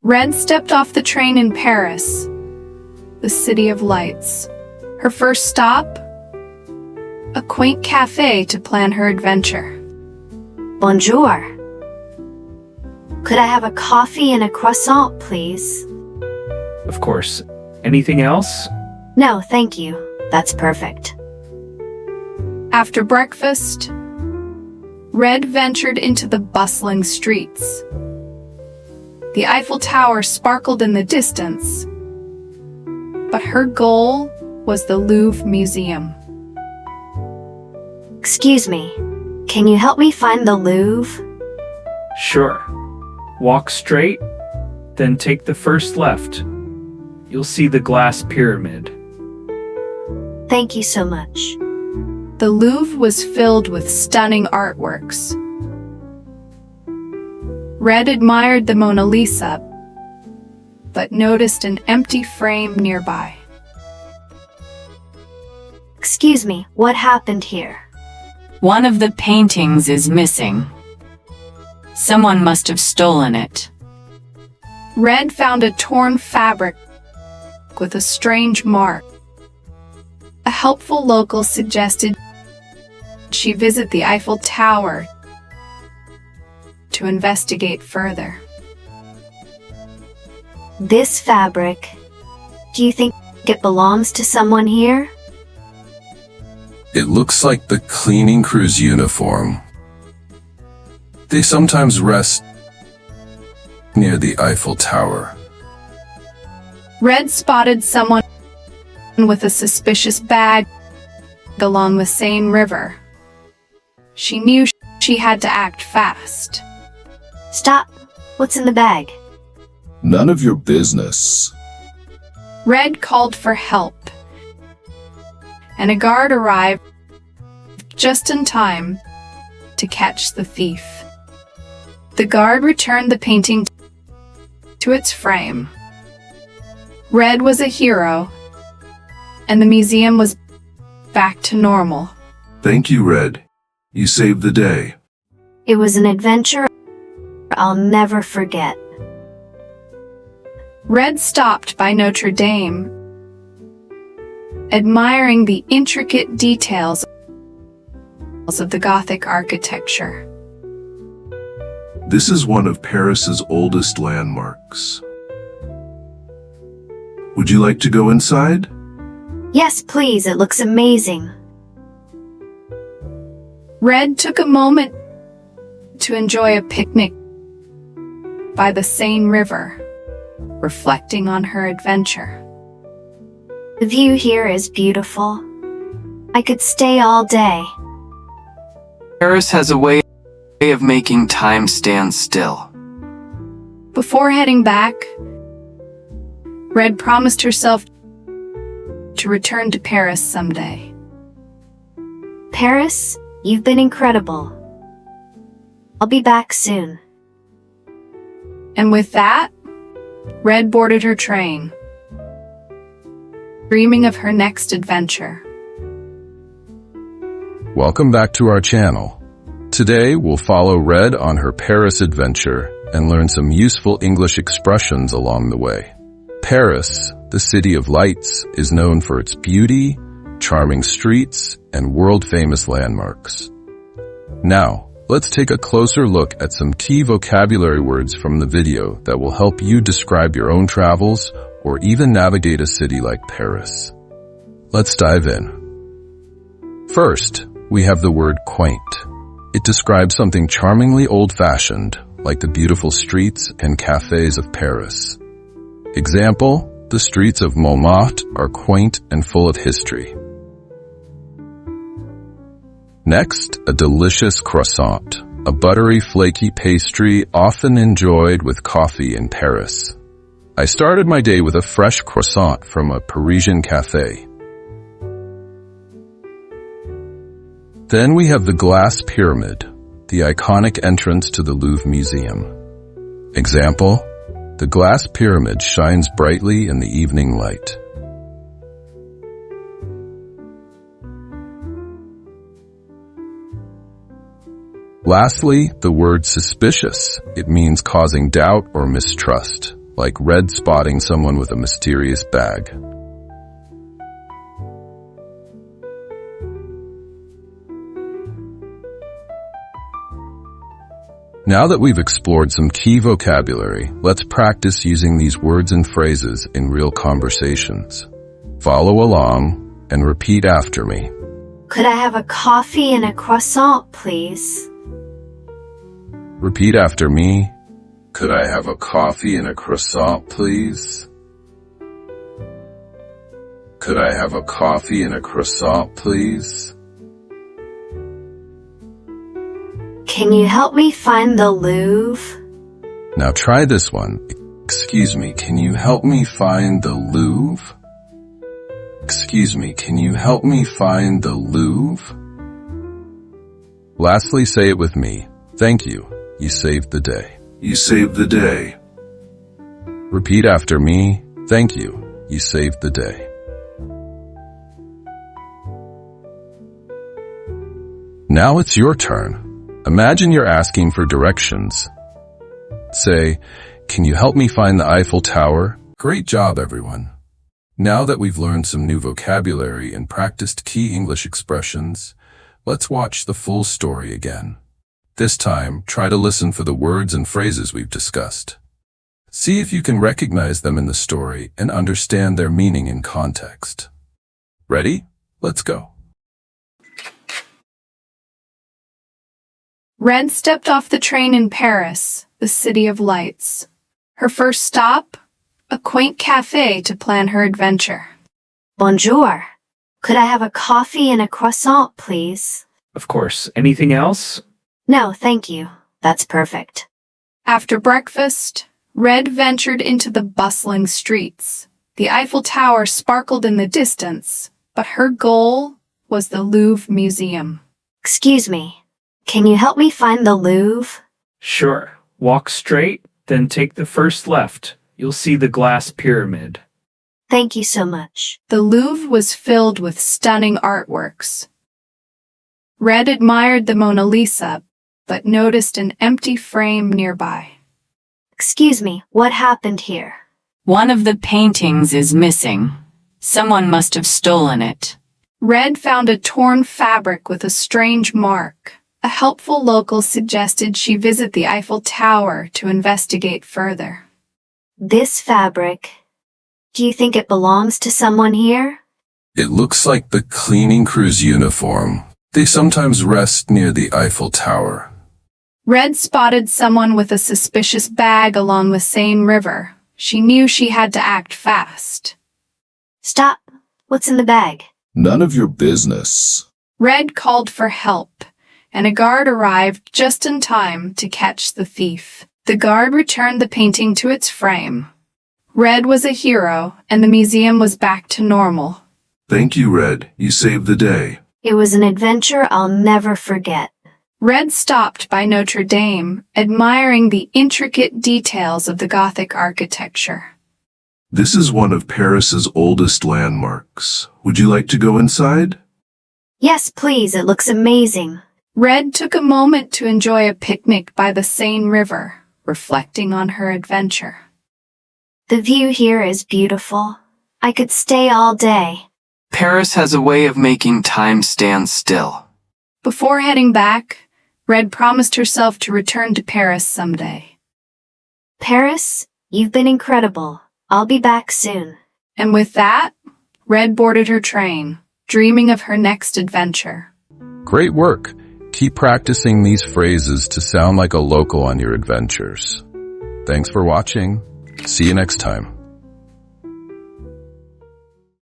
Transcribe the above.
Red stepped off the train in Paris, the city of lights. Her first stop? A quaint cafe to plan her adventure. Bonjour. Could I have a coffee and a croissant, please? Of course. Anything else? No, thank you. That's perfect. After breakfast, Red ventured into the bustling streets. The Eiffel Tower sparkled in the distance, but her goal was the Louvre Museum. Excuse me, can you help me find the Louvre? Sure. Walk straight, then take the first left. You'll see the glass pyramid. Thank you so much. The Louvre was filled with stunning artworks. Red admired the Mona Lisa, but noticed an empty frame nearby. Excuse me, what happened here? One of the paintings is missing. Someone must have stolen it. Red found a torn fabric with a strange mark. A helpful local suggested she visit the Eiffel Tower to investigate further. This fabric, do you think it belongs to someone here? It looks like the cleaning crew's uniform. They sometimes rest near the Eiffel Tower. Red spotted someone with a suspicious bag along the Seine River. She knew she had to act fast. Stop! What's in the bag? None of your business. Red called for help, and a guard arrived just in time to catch the thief. The guard returned the painting to its frame. Red was a hero, and the museum was back to normal. Thank you, Red. You saved the day. It was an adventure I'll never forget. Red stopped by Notre-Dame, admiring the intricate details of the Gothic architecture. This is one of Paris's oldest landmarks. Would you like to go inside? Yes, please, it looks amazing. Red took a moment to enjoy a picnic by the Seine River, reflecting on her adventure. The view here is beautiful. I could stay all day. Paris has a way of making time stand still. Before heading back, Red promised herself to return to Paris someday. Paris, you've been incredible. I'll be back soon. And with that, Red boarded her train, dreaming of her next adventure. Welcome back to our channel. Today, we'll follow Red on her Paris adventure and learn some useful English expressions along the way. Paris, the city of lights, is known for its beauty, charming streets, and world-famous landmarks. Now, let's take a closer look at some key vocabulary words from the video that will help you describe your own travels or even navigate a city like Paris. Let's dive in. First, we have the word quaint. It describes something charmingly old-fashioned, like the beautiful streets and cafes of Paris. Example, the streets of Montmartre are quaint and full of history. Next, a delicious croissant, a buttery, flaky pastry often enjoyed with coffee in Paris. I started my day with a fresh croissant from a Parisian cafe. Then we have the glass pyramid, the iconic entrance to the Louvre Museum. Example, the glass pyramid shines brightly in the evening light. Lastly, the word suspicious. It means causing doubt or mistrust, like Red spotting someone with a mysterious bag. Now that we've explored some key vocabulary, let's practice using these words and phrases in real conversations. Follow along and repeat after me. Could I have a coffee and a croissant, please? Repeat after me. Could I have a coffee and a croissant, please? Could I have a coffee and a croissant, please? Can you help me find the Louvre? Now try this one. Excuse me, can you help me find the Louvre? Excuse me, can you help me find the Louvre? Lastly, say it with me. Thank you. You saved the day. You saved the day. Repeat after me. Thank you. You saved the day. Now it's your turn. Imagine you're asking for directions. Say, can you help me find the Eiffel Tower? Great job, everyone. Now that we've learned some new vocabulary and practiced key English expressions, let's watch the full story again. This time, try to listen for the words and phrases we've discussed. See if you can recognize them in the story and understand their meaning in context. Ready? Let's go. Red stepped off the train in Paris, the city of lights. Her first stop, a quaint cafe to plan her adventure. Bonjour. Could I have a coffee and a croissant, please? Of course. Anything else? No, thank you. That's perfect. After breakfast, Red ventured into the bustling streets. The Eiffel Tower sparkled in the distance, but her goal was the Louvre Museum. Excuse me. Can you help me find the Louvre? Sure. Walk straight, then take the first left. You'll see the glass pyramid. Thank you so much. The Louvre was filled with stunning artworks. Red admired the Mona Lisa, but noticed an empty frame nearby. Excuse me, what happened here? One of the paintings is missing. Someone must have stolen it. Red found a torn fabric with a strange mark. A helpful local suggested she visit the Eiffel Tower to investigate further. This fabric, do you think it belongs to someone here? It looks like the cleaning crew's uniform. They sometimes rest near the Eiffel Tower. Red spotted someone with a suspicious bag along the Seine River. She knew she had to act fast. Stop. What's in the bag? None of your business. Red called for help, and a guard arrived just in time to catch the thief. The guard returned the painting to its frame. Red was a hero, and the museum was back to normal. Thank you, Red. You saved the day. It was an adventure I'll never forget. Red stopped by Notre-Dame, admiring the intricate details of the Gothic architecture. This is one of Paris's oldest landmarks. Would you like to go inside? Yes, please. It looks amazing. Red took a moment to enjoy a picnic by the Seine River, reflecting on her adventure. The view here is beautiful. I could stay all day. Paris has a way of making time stand still. Before heading back, Red promised herself to return to Paris someday. Paris, you've been incredible. I'll be back soon. And with that, Red boarded her train, dreaming of her next adventure. Great work. Keep practicing these phrases to sound like a local on your adventures. Thanks for watching. See you next time.